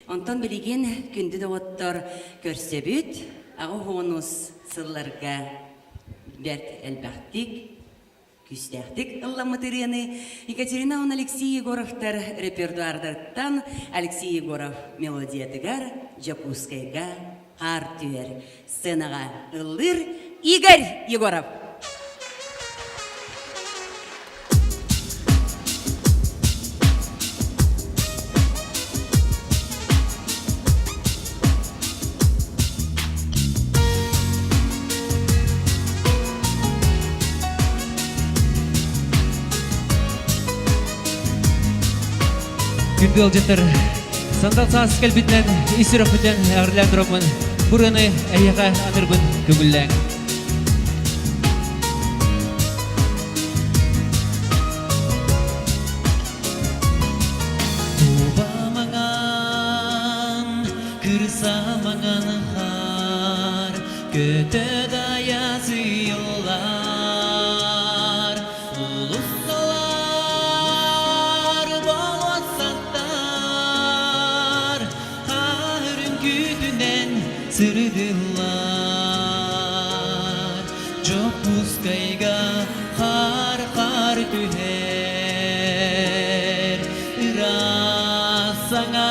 Онтон билеген күнді де оттор көрсөбүт, ағы хонус сылларга бәрт әлбәқтік, күстәқтік ылламытырыны Екатерина Алексей Егоровтар репертуардартан Алексей Егоров мелодиятыгар Жапускайга қар түйер. Сценаға ыллыр Игорь Егоров. Күнді олжеттір, сандал саас кәлбітінен исіріп бүтін әғірләндірімін, бұрыны әйеға анырбын көңілләң. Туба маңан, кірса маңан қар, көті даясы йолар. Sırdılar Jopускайга қар түһер Расаңа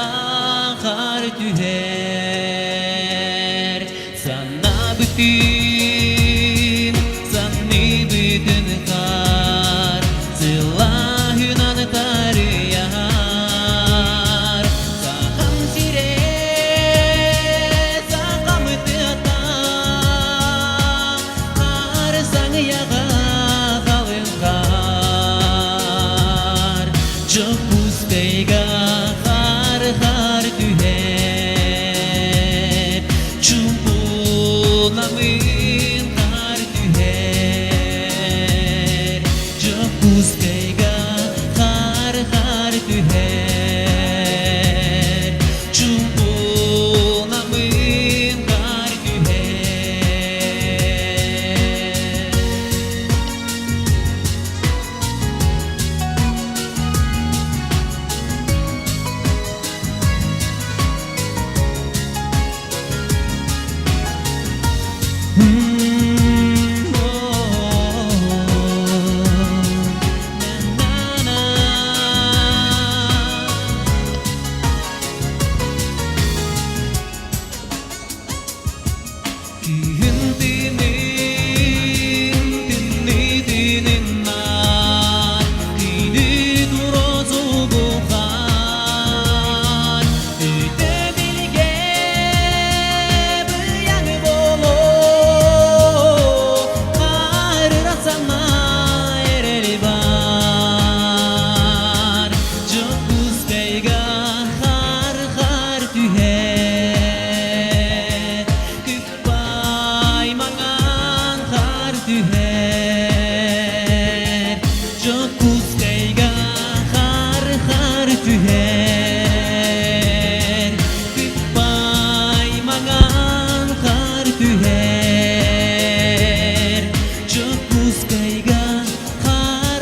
қар түһер Сана бүтін Санны бүтін қар Сылахынан тарыяр Сақам сире Jopускайга қар түһер Чумпунамын қар түһер Jopускайга қар түһер Чумпунамын қар Jopускайга қар түһер Күппай маған қар түһер Jopускайга қар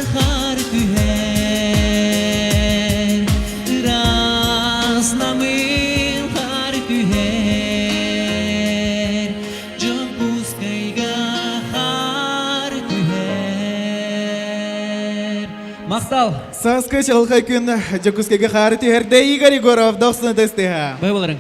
түһер Раснамын қар түһер Jopускайга қар түһер Мақтал! Саска чалқай күн Жопускайга қар түһерде Игорь Егоров доқсыны тестіға. Бай боларың.